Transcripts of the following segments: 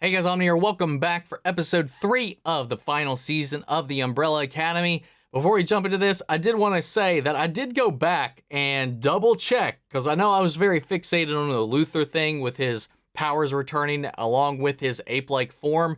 Hey guys, I'm here. Welcome back for episode 3 of the final season of the Umbrella Academy. Before we jump into this, I did want to say that I did go back and double check, because I know I was very fixated on the Luthor thing with his powers returning along with his ape-like form.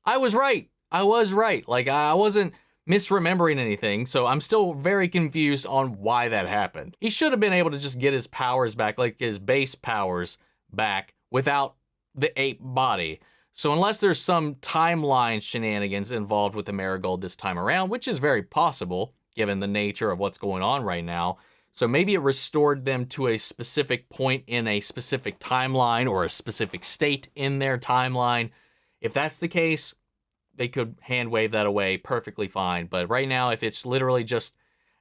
I was right. I wasn't misremembering anything, so I'm still very confused on why that happened. He should have been able to just get his powers back, like his base powers back, without the ape body. So unless there's some timeline shenanigans involved with the Marigold this time around, which is very possible, given the nature of what's going on right now, so maybe it restored them to a specific point in a specific timeline or a specific state in their timeline. If that's the case, they could hand wave that away perfectly fine. But right now, if it's literally just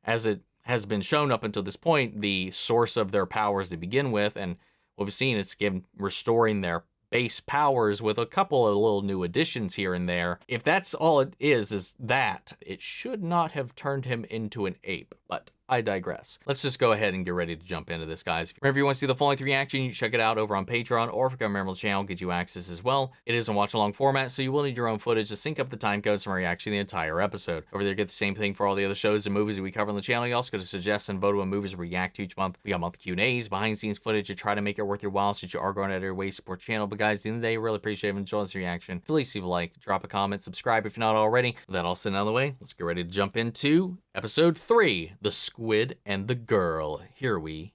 as it has been shown up until this point, the source of their powers to begin with, and what we've seen, it's restoring their base powers with a couple of little new additions here and there. If that's all it is that, it should not have turned him into an ape, but I digress. Let's just go ahead and get ready to jump into this, guys. Remember, if you want to see the full-length reaction, you can check it out over on Patreon, or if you come to the channel, get you access as well. It is in watch-along format, so you will need your own footage to sync up the time codes from reaction to the entire episode. Over there, get the same thing for all the other shows and movies that we cover on the channel. You also get to suggest and vote on movies we react to each month. We got monthly Q&As, behind-the-scenes footage to try to make it worth your while, since you are going out of your way to support the channel. But guys, at the end of the day, really appreciate it. Enjoy this reaction. At least leave a like, drop a comment, subscribe if you're not already. With that all said and out of the way, let's get ready to jump into episode 3, The Squid and the Girl. Here we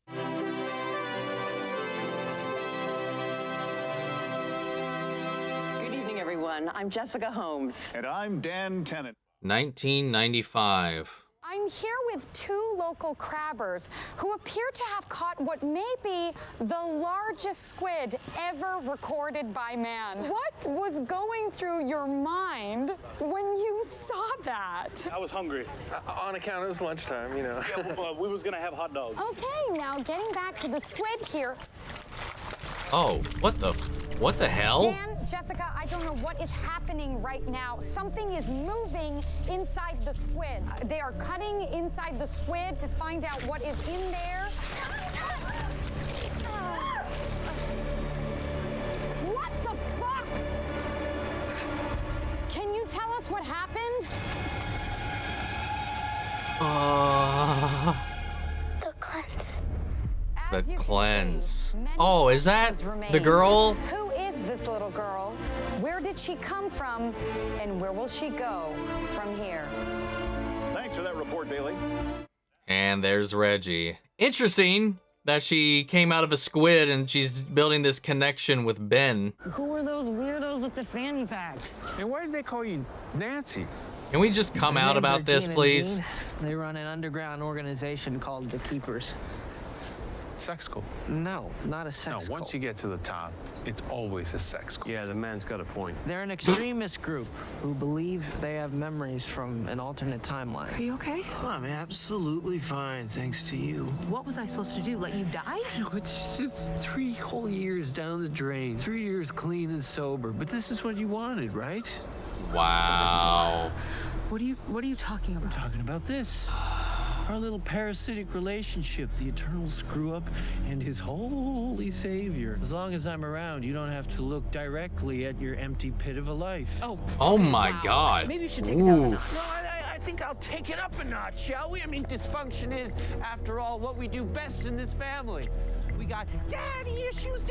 go. Good evening, everyone. I'm Jessica Holmes. And I'm Dan Tennant. 1995. I'm here with 2 local crabbers who appear to have caught what may be the largest squid ever recorded by man. What was going through your mind when you saw that? I was hungry. On account it was lunchtime, you know. Yeah, we was gonna have hot dogs. Okay, now getting back to the squid here. Oh, what the hell? Dan, Jessica, I don't know what is happening right now. Something is moving inside the squid. They are cutting inside the squid to find out what is in there. What the fuck? Can you tell us what happened? The cleanse. The cleanse. Oh, is that the girl? Who is this little girl? Where did she come from? And where will she go from here? Thanks for that report, Bailey. And there's Reggie. Interesting that she came out of a squid and she's building this connection with Ben. Who are those weirdos with the fanny packs? And why did they call you Nancy? Can we just come out about this, please? Gene. They run an underground organization called the Keepers. Sex cult. No, not a sex No, cult. once you get to the top, it's always a sex cult. Yeah, the man's got a point. They're an extremist group who believe they have memories from an alternate timeline. Are you okay? I'm absolutely fine, thanks to you. What was I supposed to do? Let you die? No, it's just 3 whole years down the drain. 3 years clean and sober. But this is what you wanted, right? Wow. What are you talking I'm about? talking about this. Our little parasitic relationship, the eternal screw-up and his holy savior. As long as I'm around, you don't have to look directly at your empty pit of a life. Oh my God. Maybe you should take it down a notch. Oof. No, I think I'll take it up a notch, shall we? I mean, dysfunction is, after all, what we do best in this family. We got daddy issues,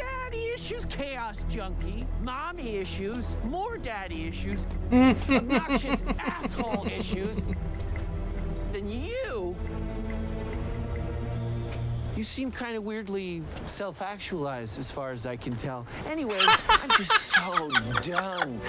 chaos junkie, mommy issues, more daddy issues, obnoxious asshole issues. Then you seem kind of weirdly self-actualized as far as I can tell. Anyway, I'm just so done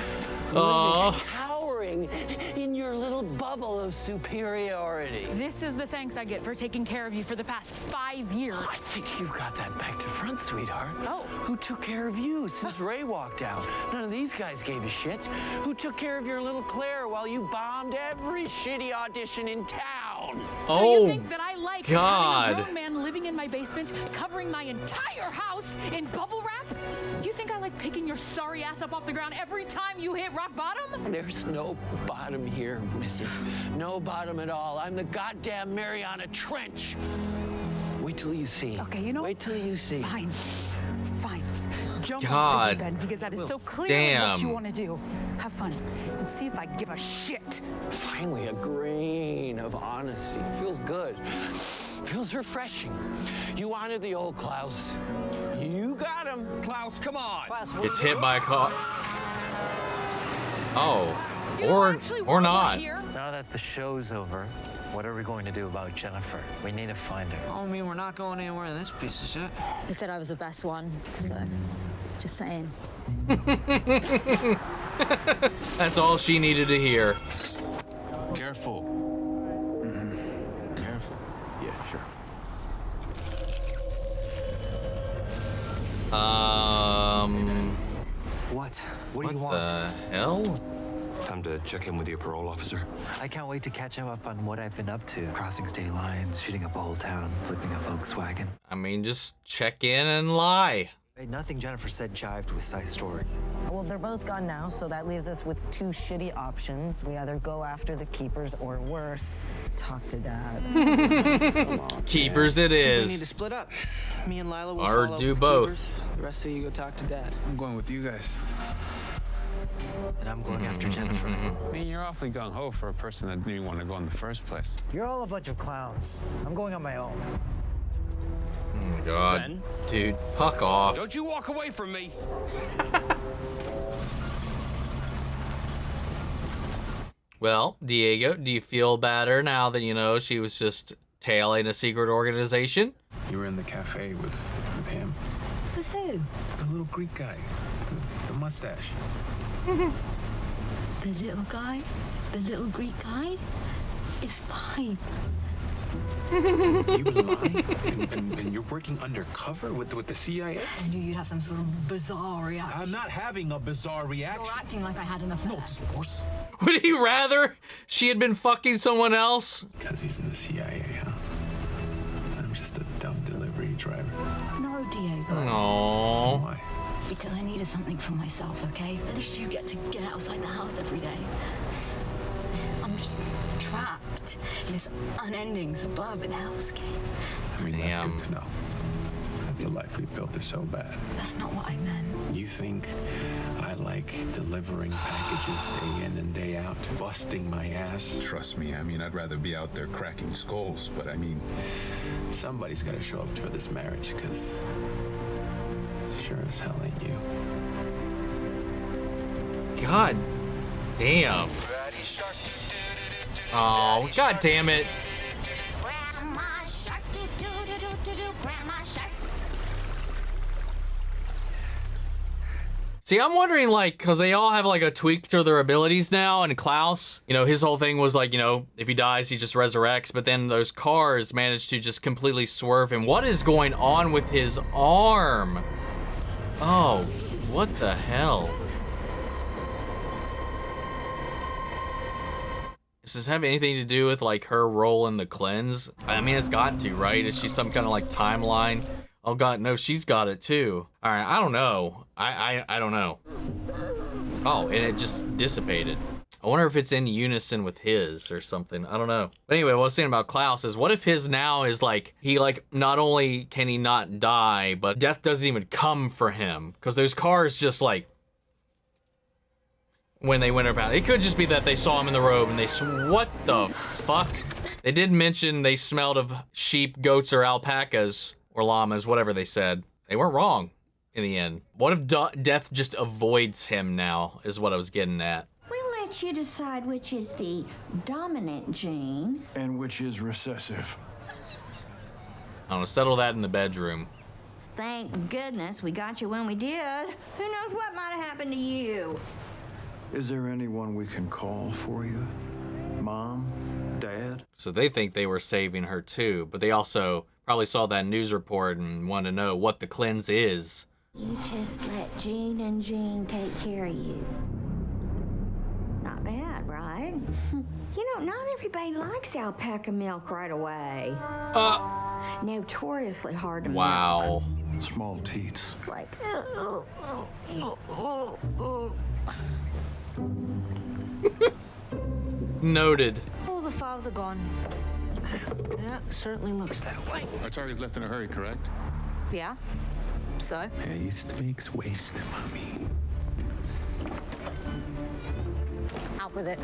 living, cowering in your little bubble of superiority. This is the thanks I get for taking care of you for the past 5 years. I think you've got that back to front, sweetheart. Oh. Who took care of you since Ray walked out? None of these guys gave a shit. Who took care of your little Claire while you bombed every shitty audition in town? So you think that I like God. having a grown man living in my basement, covering my entire house in bubble wrap? You think I like picking your sorry ass up off the ground every time you hit rock bottom? There's no bottom here, Missy. No bottom at all. I'm the goddamn Mariana Trench. Wait till you see. Okay, you know. Wait till you see. Fine. Fine. Jump off the God deep end because that is so clearly damn. what you want to do. Have fun and see if I give a shit. Finally, a grain of honesty. Feels good. Feels refreshing. You honored the old Klaus. You got him. Klaus, come on. Klaus, Gets hit by a car. Oh, You don't actually or want not. Here. Now that the show's over, what are we going to do about Jennifer? We need to find her. I mean, we're not going anywhere in this piece of shit. They said I was the best one, so just saying. That's all she needed to hear. Careful. Careful. Yeah, sure. What? What do you What want? the hell? Time to check in with your parole officer. I can't wait to catch him up on what I've been up to. Crossing state lines, shooting up a whole town, flipping a Volkswagen. I mean, just check in and lie. Hey, nothing Jennifer said jived with Sai's story. Well, they're both gone now, so that leaves us with two shitty options. We either go after the keepers or worse, talk to Dad. Keepers it We need to is. split up. Me and Lila will Or follow do with both. Keepers. The rest of you go talk to Dad. I'm going with you guys. And I'm going after Jennifer. I mean, you're awfully gung-ho for a person that didn't want to go in the first place. You're all a bunch of clowns. I'm going on my own. Oh my God, dude, fuck off. Don't you walk away from me. Well, Diego, do you feel better now that you know she was just tailing a secret organization? You were in the cafe with him. With who? The little Greek guy. The mustache. The little guy? The little Greek guy? It's fine. You lie? And you're working undercover with the CIA? I knew you'd have some sort of bizarre reaction. I'm not having a bizarre reaction. You're acting like I had an affair. No, it's worse. Would he rather she had been fucking someone else? Because he's in the CIA, huh? I'm just a dumb delivery driver. No, Diego. Aww. Why? Because I needed something for myself, okay? At least you get to get outside the house every day. I'm just trapped in this unending suburban hellscape. I mean, that's Damn. good to know. That the life we built is so bad. That's not what I meant. You think I like delivering packages day in and day out, busting my ass? Trust me, I mean, I'd rather be out there cracking skulls, but I mean... Somebody's got to show up for this marriage, because sure as hell ain't you. God damn. Oh, God damn it. See, I'm wondering, like, because they all have, like, a tweak to their abilities now, and Klaus, you know, his whole thing was, like, you know, if he dies, he just resurrects, but then those cars managed to just completely swerve him. What is going on with his arm? Oh, what the hell? Does this have anything to do with, like, her role in the cleanse? I mean, it's got to, right? Is she some kind of, like, timeline? Oh, God, no, she's got it, too. All right, I don't know. I don't know. Oh, and it just dissipated. I wonder if it's in unison with his or something. I don't know. But anyway, what I was saying about Klaus is, what if his now is, like, he, like, not only can he not die, but death doesn't even come for him? Because those cars just, like, when they went about. It could just be that they saw him in the robe and they what the fuck? They did mention they smelled of sheep, goats, or alpacas, or llamas, whatever they said. They weren't wrong in the end. What if death just avoids him now, is what I was getting at. We'll let you decide which is the dominant gene. And which is recessive. I don't know, settle that in the bedroom. Thank goodness we got you when we did. Who knows what might have happened to you? Is there anyone we can call for you? Mom? Dad? So they think they were saving her too, but they also probably saw that news report and wanted to know what the cleanse is. You just let Jean and Jean take care of you. Not bad, right? You know, not everybody likes alpaca milk right away. Notoriously hard to Wow. milk. Small teats. Like, Noted. All the files are gone. That certainly looks that way. Our target's left in a hurry, correct? Yeah? So? I used to make waste, Mommy. Out with it.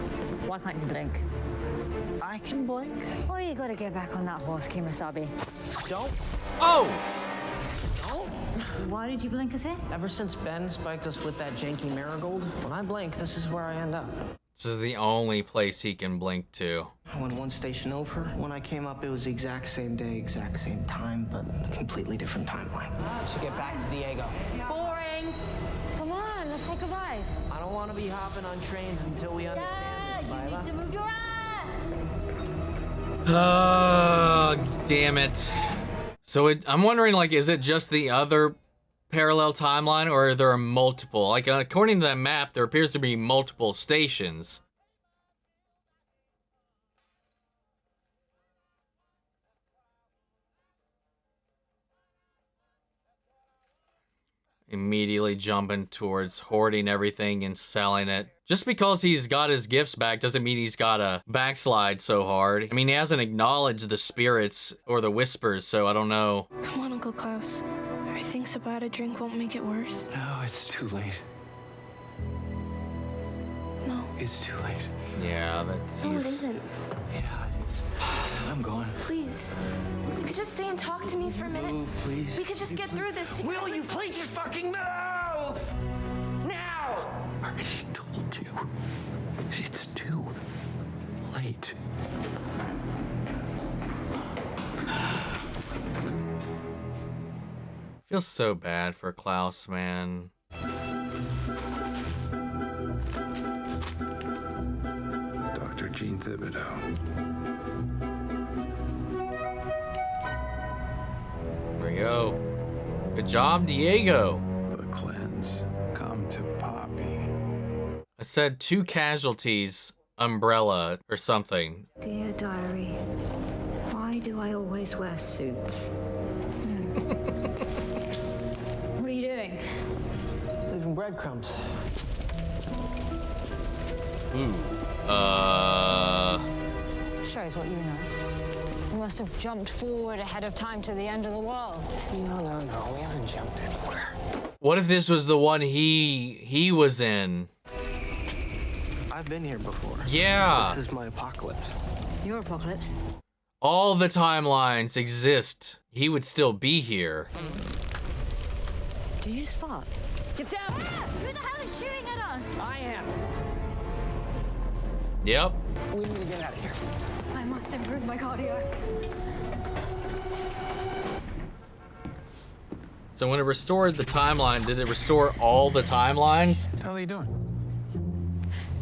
Why can't you blink? I can blink. Well, you gotta get back on that horse, Kimasabi. Don't. Oh! Don't. Why did you blink us here? Ever since Ben spiked us with that janky marigold, when I blink, this is where I end up. This is the only place he can blink to. I went one station over. When I came up, it was the exact same day, exact same time, but in a completely different timeline. I should get back to Diego. Boring. Come on, let's take a ride. I don't want to be hopping on trains until we understand this, You Lila. need to move your ass. Oh, damn it. So I'm wondering, like, is it just the other parallel timeline, or are there multiple? Like, according to that map, there appears to be multiple stations. Immediately jumping towards hoarding everything and selling it. Just because he's got his gifts back doesn't mean he's gotta backslide so hard. I mean, he hasn't acknowledged the spirits or the whispers, so I don't know. Come on, Uncle Klaus. I think so bad a drink won't make it worse. No, it's too late. No. It's too late. Yeah, No, it isn't. Yeah, it is. I'm going. Please. You could just stay and talk to me for a minute. Move, please. We could just get through this together. Will you please just fucking move? Now! I already told you. It's too late. Feels so bad for Klaus, man. Dr. Jean Thibodeau. There we go. Good job, Diego. The cleanse. Come to Poppy. I said 2 casualties, umbrella, or something. Dear diary, why do I always wear suits? What are you doing? Leaving breadcrumbs. Shows what you know. You must have jumped forward ahead of time to the end of the world. No, we haven't jumped anywhere. What if this was the one he was in? I've been here before. Yeah. This is my apocalypse. Your apocalypse? All the timelines exist. He would still be here. Do you just fart? Get down! Ah! Who the hell is shooting at us? I am. Yep. We need to get out of here. I must improve my cardio. So when it restored the timeline, did it restore all the timelines? What the hell are you doing?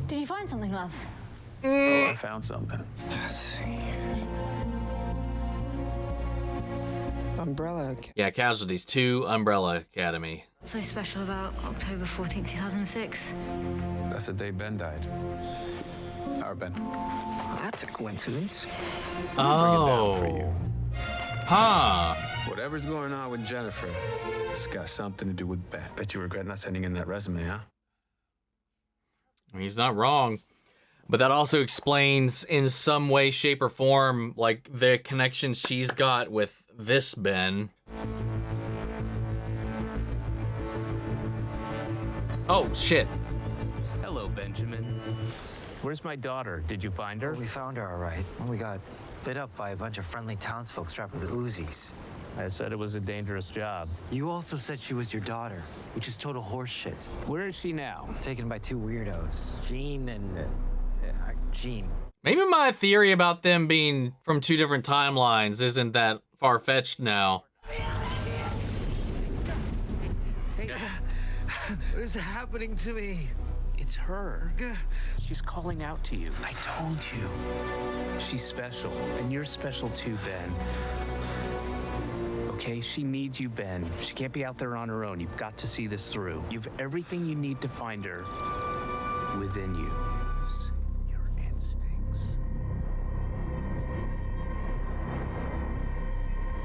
Did you find something, love? Oh, I found something. Let's see. Umbrella. Yeah, casualties 2, Umbrella Academy. What's so special about October 14th, 2006? That's the day Ben died. Our Ben. That's a coincidence. Oh. Bring it down for you. Huh. Whatever's going on with Jennifer, it's got something to do with Ben. Bet you regret not sending in that resume, huh? He's not wrong. But that also explains in some way, shape, or form, like, the connection she's got with this Ben. Oh, shit. Hello, Benjamin. Where's my daughter? Did you find her? We found her all right. We got lit up by a bunch of friendly townsfolk strapped with Uzis. I said it was a dangerous job. You also said she was your daughter, which is total horseshit. Where is she now? Taken by 2 weirdos. Jean and... Jean. Maybe my theory about them being from 2 different timelines isn't that far-fetched now. What is happening to me? It's her. She's calling out to you. I told you. She's special, and you're special too, Ben. Okay, she needs you, Ben. She can't be out there on her own. You've got to see this through. You've everything you need to find her within you. Your instincts.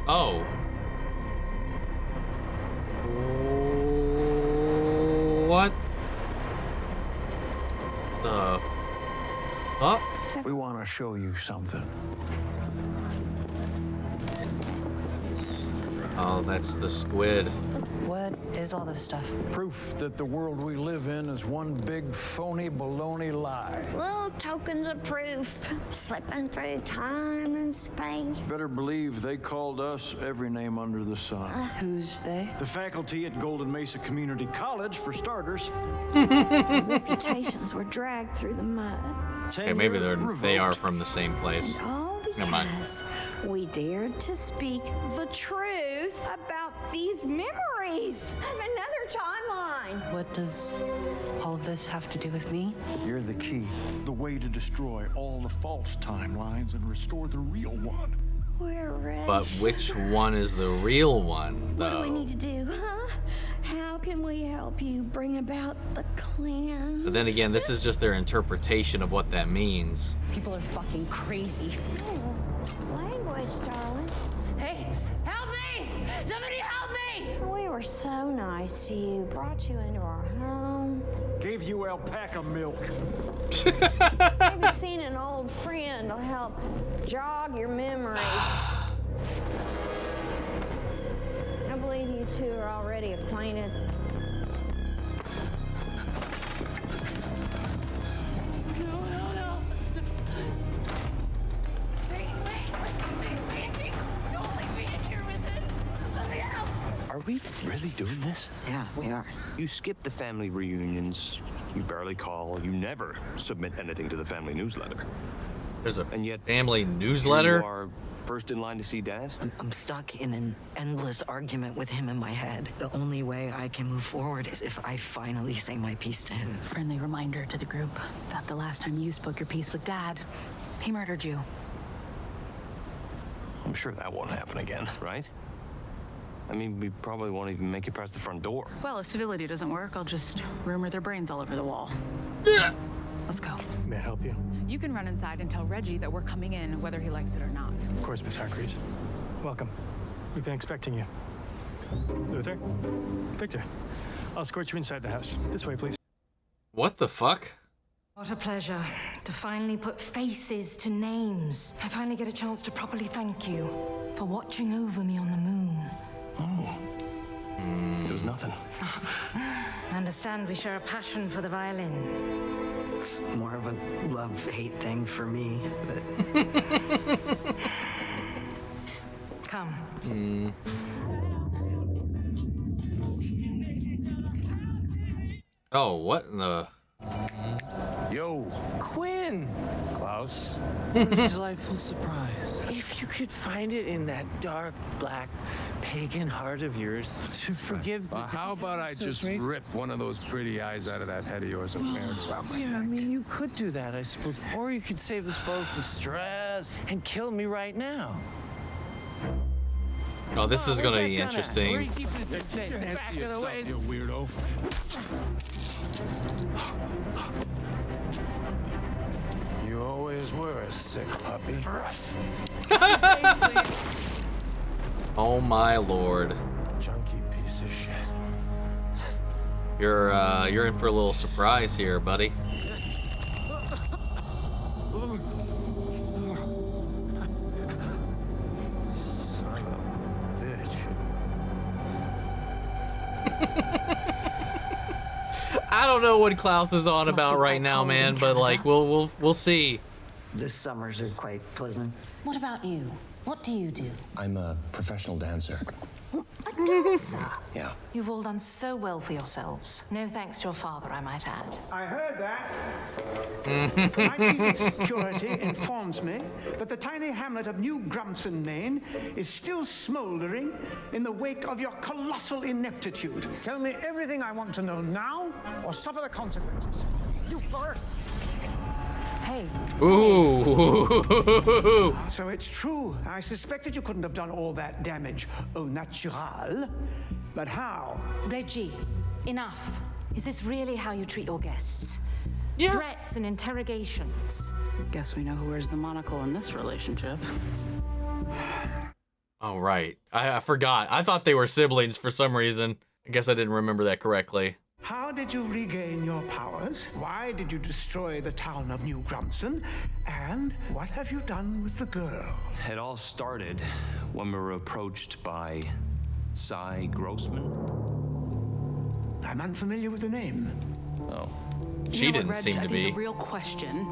Oh. What? Huh? We want to show you something. Oh, that's the squid. Word is all this stuff? Proof that the world we live in is one big phony baloney lie. Little tokens of proof, slipping through time and space. Better believe they called us every name under the sun. Who's they? The faculty at Golden Mesa Community College, for starters. Reputations were dragged through the mud. Okay, maybe they are from the same place. All Never mind. because we dared to speak the truth about these memories of another timeline. What does all of this have to do with me? You're the key. The way to destroy all the false timelines and restore the real one. We're ready. But which one is the real one, What do though? we need to do, huh? How can we help you bring about the cleanse? But then again, this is just their interpretation of what that means. People are fucking crazy. Language, darling. Hey, help me! Somebody help me! We were so nice to you, brought you into our home. Gave you alpaca milk. Maybe seen an old friend will help jog your memory. I believe you two are already acquainted. No. Wait. Don't leave me in here with it. Let me out. Are we really doing this? Yeah, we are. You skip the family reunions. You barely call. You never submit anything to the family newsletter. There's a And yet, family newsletter? You are first in line to see Dad? I'm stuck in an endless argument with him in my head. The only way I can move forward is if I finally say my piece to him. Friendly reminder to the group that the last time you spoke your piece with Dad, he murdered you. I'm sure that won't happen again, right? I mean, we probably won't even make it past the front door. Well, if civility doesn't work, I'll just rumor their brains all over the wall. Let's go. May I help you? You can run inside and tell Reggie that we're coming in, whether he likes it or not. Of course, Miss Hargreaves. Welcome. We've been expecting you. Luthor? Viktor, I'll escort you inside the house. This way, please. What the fuck? What a pleasure to finally put faces to names. I finally get a chance to properly thank you for watching over me on the moon. Oh. It was nothing. I understand we share a passion for the violin. It's more of a love-hate thing for me, but... Come. Oh, what in the... Yo, Quinn! Klaus? What a delightful surprise. If you could find it in that dark, black, pagan heart of yours to forgive the... How about I just rip one of those pretty eyes out of that head of yours and parents around my Yeah, I neck? mean, you could do that, I suppose. Or you could save us both the stress and kill me right now. Oh, this is Where's gonna that be gun at? Where are interesting. you keeping it safe? Back of the waist. You weirdo. You always were a sick puppy. Oh my lord. Junky piece of shit. You're in for a little surprise here, buddy. Son of a bitch. I don't know what Klaus is on about right now, man, but like we'll see. The summers are quite pleasant. What about you? What do you do? I'm a professional dancer. A dancer? Yeah. You've all done so well for yourselves. No thanks to your father, I might add. I heard that. My chief of security informs me that the tiny hamlet of New Grumson, Maine, is still smoldering in the wake of your colossal ineptitude. Tell me everything I want to know now, or suffer the consequences. You first. Hey. Ooh. So it's true. I suspected you couldn't have done all that damage au natural. But how? Reggie, enough. Is this really how you treat your guests? Yeah. Threats and interrogations. Guess we know who wears the monocle in this relationship. Oh, right. I forgot. I thought they were siblings for some reason. I guess I didn't remember that correctly. How did you regain your powers? Why did you destroy the town of New Grumson? And what have you done with the girl? It all started when we were approached by Cy Grossman. I'm unfamiliar with the name. Oh. She didn't seem to I think be. the real question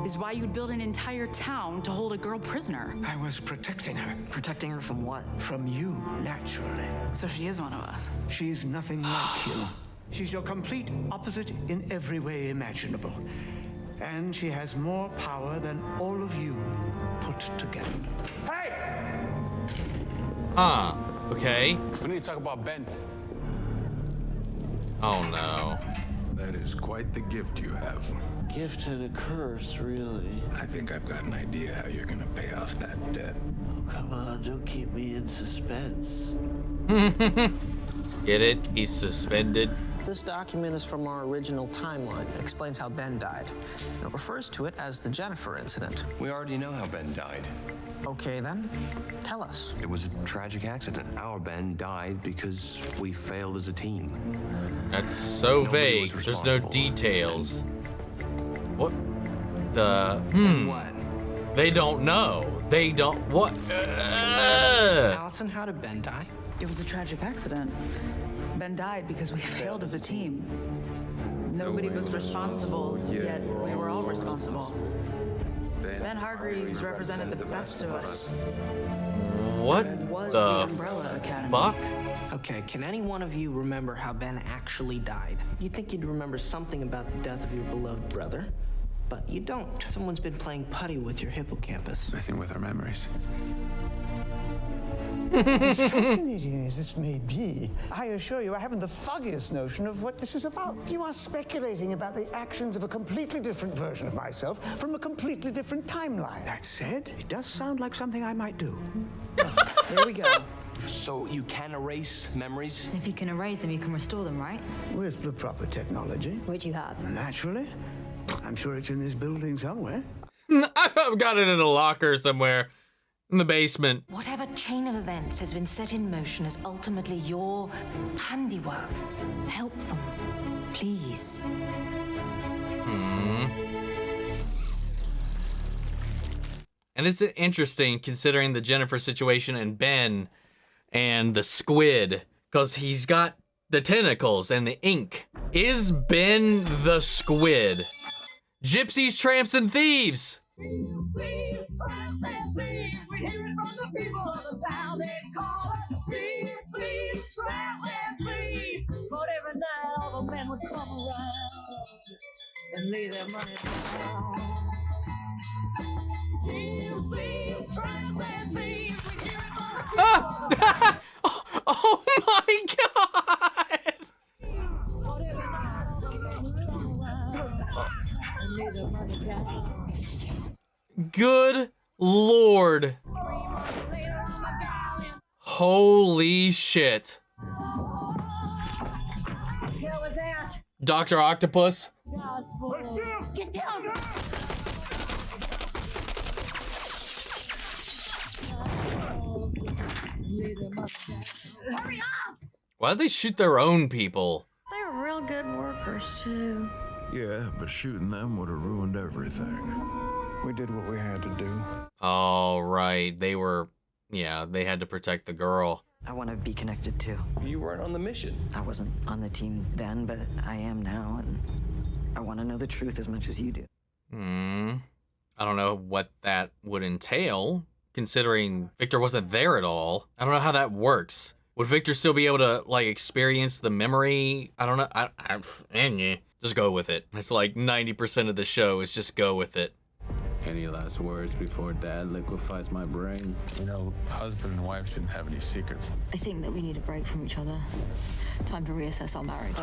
is why you'd build an entire town to hold a girl prisoner. I was protecting her. Protecting her from what? From you, naturally. So she is one of us. She's nothing like you. She's your complete opposite in every way imaginable. And she has more power than all of you put together. Hey! Huh. Okay. We need to talk about Ben. Oh no. That is quite the gift you have. Gift and a curse, really. I think I've got an idea how you're gonna pay off that debt. Oh, come on, don't keep me in suspense. Get it? He's suspended. This document is from our original timeline. It explains how Ben died. It refers to it as the Jennifer incident. We already know how Ben died. Okay, then. Tell us. It was a tragic accident. Our Ben died because we failed as a team. That's so Nobody vague. was There's no responsible. details. What? The What? They don't know. They don't. What? Allison, how did Ben die? It was a tragic accident. Ben died because we failed as a team. Nobody was responsible, yet we were all responsible. Ben Hargreeves represented the best of us. What Was the the Umbrella Academy. fuck? Okay, can any one of you remember how Ben actually died? You'd think you'd remember something about the death of your beloved brother, but you don't. Someone's been playing putty with your hippocampus. Messing with our memories. As fascinating as this may be, I assure you I haven't the foggiest notion of what this is about. You are speculating about the actions of a completely different version of myself from a completely different timeline. That said, it does sound like something I might do. Here we go. So you can erase memories? If you can erase them, you can restore them, right? With the proper technology. Which you have. Naturally. I'm sure it's in this building somewhere. I've got it in a locker somewhere in the basement. Whatever chain of events has been set in motion is ultimately your handiwork. Help them, please. And it's interesting considering the Jennifer situation and Ben and the squid, because he's got the tentacles and the ink. Is Ben the squid? Gypsies, tramps, and thieves. And lay their money down. Ah! Oh my god! Good lord. Holy shit. Dr. Octopus? Get down! Hurry up! Why'd they shoot their own people? They were real good workers, too. Yeah, but shooting them would have ruined everything. We did what we had to do. Oh, right. They were, yeah, they had to protect the girl. I want to be connected too. You weren't on the mission. I wasn't on the team then, but I am now, and I want to know the truth as much as you do. I don't know what that would entail, considering Viktor wasn't there at all. I don't know how that works. Would Viktor still be able to, like, experience the memory? I don't know. Just go with it. It's like 90% of the show is just go with it. Any last words before Dad liquefies my brain? You know, husband and wife shouldn't have any secrets. I think that we need a break from each other. Time to reassess our marriage.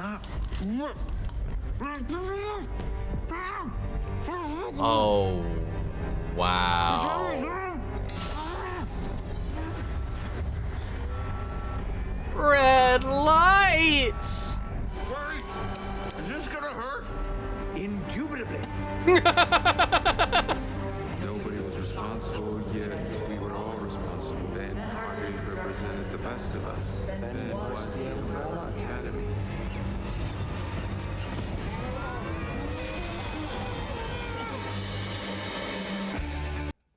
Oh, wow. Red lights! Worry. Is this gonna hurt? Indubitably. Nobody was responsible, yet we were all responsible. Ben Hargreeves represented the best of us. Ben was the Umbrella Academy.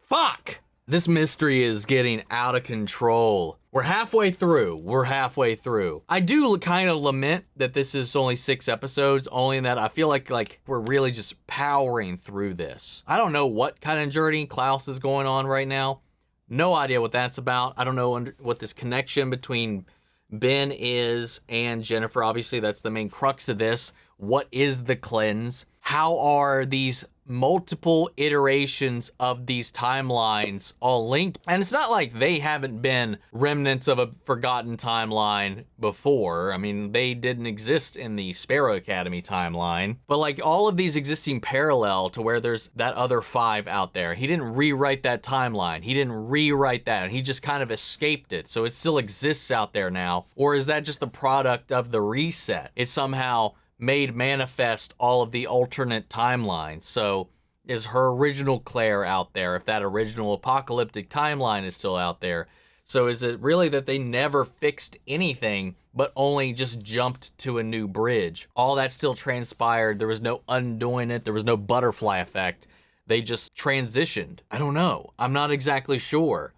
Fuck! This mystery is getting out of control. We're halfway through. I do kind of lament that this is only 6 episodes, only in that I feel like we're really just powering through this. I don't know what kind of journey Klaus is going on right now. No idea what that's about. I don't know what this connection between Ben is and Jennifer. Obviously, that's the main crux of this. What is the cleanse? How are these multiple iterations of these timelines all linked? And it's not like they haven't been remnants of a forgotten timeline before. I mean, they didn't exist in the Sparrow Academy timeline, but like all of these existing parallel to where there's that other 5 out there. He didn't rewrite that timeline. He didn't rewrite that. He just kind of escaped it. So it still exists out there now. Or is that just the product of the reset? It somehow made manifest all of the alternate timelines. So is her original Claire out there, if that original apocalyptic timeline is still out there? So is it really that they never fixed anything but only just jumped to a new bridge? All that still transpired. There was no undoing it. There was no butterfly effect. They just transitioned. I don't know. I'm not exactly sure.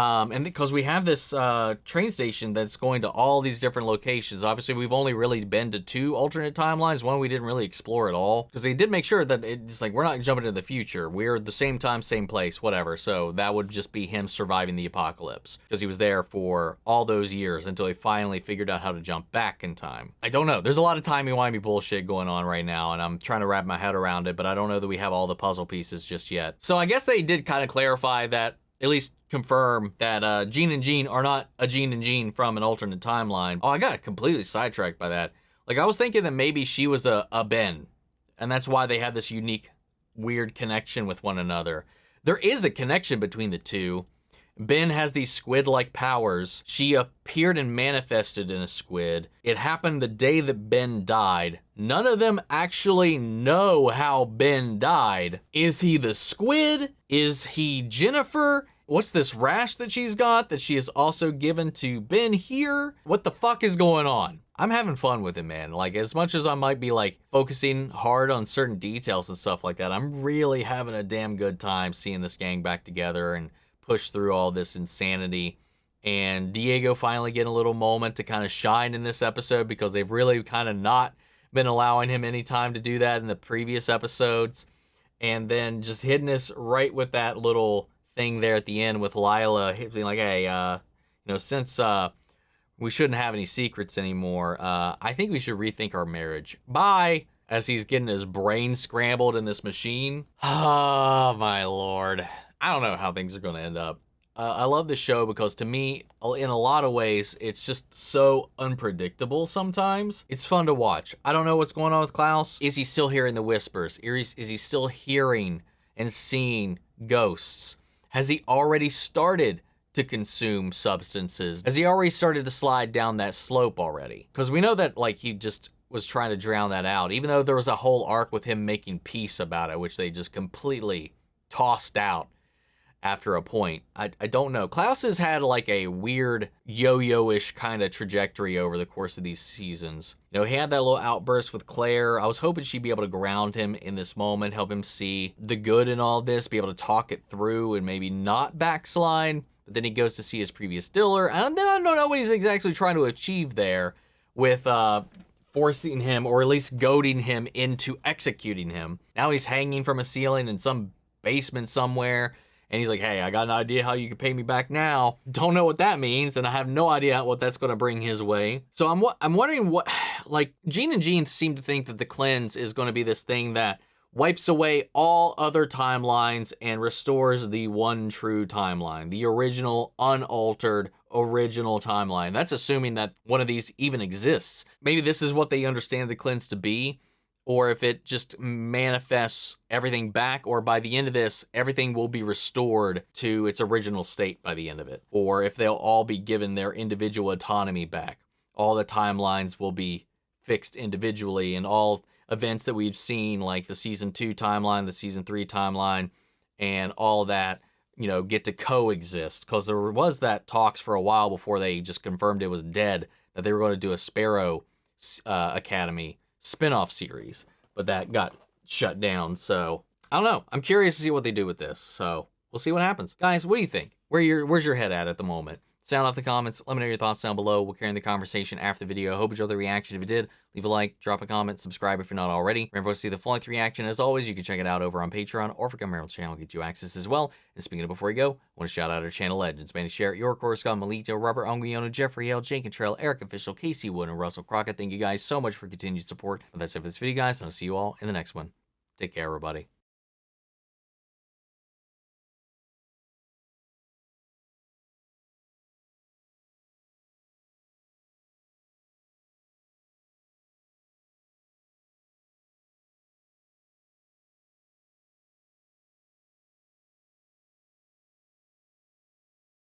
And because we have this train station that's going to all these different locations. Obviously, we've only really been to 2 alternate timelines. One we didn't really explore at all. Because they did make sure that it's like, we're not jumping into the future. We're at the same time, same place, whatever. So that would just be him surviving the apocalypse. Because he was there for all those years until he finally figured out how to jump back in time. I don't know. There's a lot of timey-wimey bullshit going on right now. And I'm trying to wrap my head around it. But I don't know that we have all the puzzle pieces just yet. So I guess they did kind of clarify that, at least confirm that Jean and Jean are not a Jean and Jean from an alternate timeline. Oh, I got completely sidetracked by that. Like, I was thinking that maybe she was a Ben, and that's why they had this unique, weird connection with one another. There is a connection between the two. Ben has these squid-like powers. She appeared and manifested in a squid. It happened the day that Ben died. None of them actually know how Ben died. Is he the squid? Is he Jennifer? What's this rash that she's got that she has also given to Ben here? What the fuck is going on? I'm having fun with it, man. Like, as much as I might be like focusing hard on certain details and stuff like that, I'm really having a damn good time seeing this gang back together and push through all this insanity. And Diego finally getting a little moment to kind of shine in this episode, because they've really kind of not been allowing him any time to do that in the previous episodes. And then just hitting us right with that little thing there at the end with Lila being like, hey, since we shouldn't have any secrets anymore, I think we should rethink our marriage. Bye. As he's getting his brain scrambled in this machine. Oh, my Lord. I don't know how things are going to end up. I love the show because, to me, in a lot of ways, it's just so unpredictable sometimes. It's fun to watch. I don't know what's going on with Klaus. Is he still hearing the whispers? Is he still hearing and seeing ghosts? Has he already started to consume substances? Has he already started to slide down that slope already? Because we know that, like, he just was trying to drown that out, even though there was a whole arc with him making peace about it, which they just completely tossed out after a point. I don't know. Klaus has had like a weird yo-yo-ish kind of trajectory over the course of these seasons. You know, he had that little outburst with Claire. I was hoping she'd be able to ground him in this moment, help him see the good in all this, be able to talk it through and maybe not backslide. But then he goes to see his previous dealer, and then I don't know what he's exactly trying to achieve there with forcing him, or at least goading him into executing him. Now he's hanging from a ceiling in some basement somewhere. And he's like, hey, I got an idea how you can pay me back now. Don't know what that means, and I have no idea what that's going to bring his way. So I'm wondering what, like, Jean and Jean seem to think that the cleanse is going to be this thing that wipes away all other timelines and restores the one true timeline, the original, unaltered, original timeline. That's assuming that one of these even exists. Maybe this is what they understand the cleanse to be. Or if it just manifests everything back, or by the end of this, everything will be restored to its original state by the end of it. Or if they'll all be given their individual autonomy back. All the timelines will be fixed individually, and all events that we've seen, like the season 2 timeline, the season 3 timeline, and all that, get to coexist. Because there was that talks for a while before they just confirmed it was dead, that they were going to do a Sparrow Academy spin-off series, but that got shut down. So I don't know. I'm curious to see what they do with this. So we'll see what happens. Guys, what do you think? Where's your head at the moment? Sound off the comments. Let me know your thoughts down below. We'll carry on the conversation after the video. I hope you enjoyed the reaction. If you did, leave a like, drop a comment, subscribe if you're not already. Remember to see the full length reaction. As always, you can check it out over on Patreon, or if you come here on the channel, get you access as well. And speaking of before we go, I want to shout out our channel legends. Manny Share, Your Scott, Melito, Robert Onguiono, Jeffrey Hale, Jake Cantrell, Eric Official, Casey Wood, and Russell Crockett. Thank you guys so much for continued support. But that's it for this video, guys, and I'll see you all in the next one. Take care, everybody.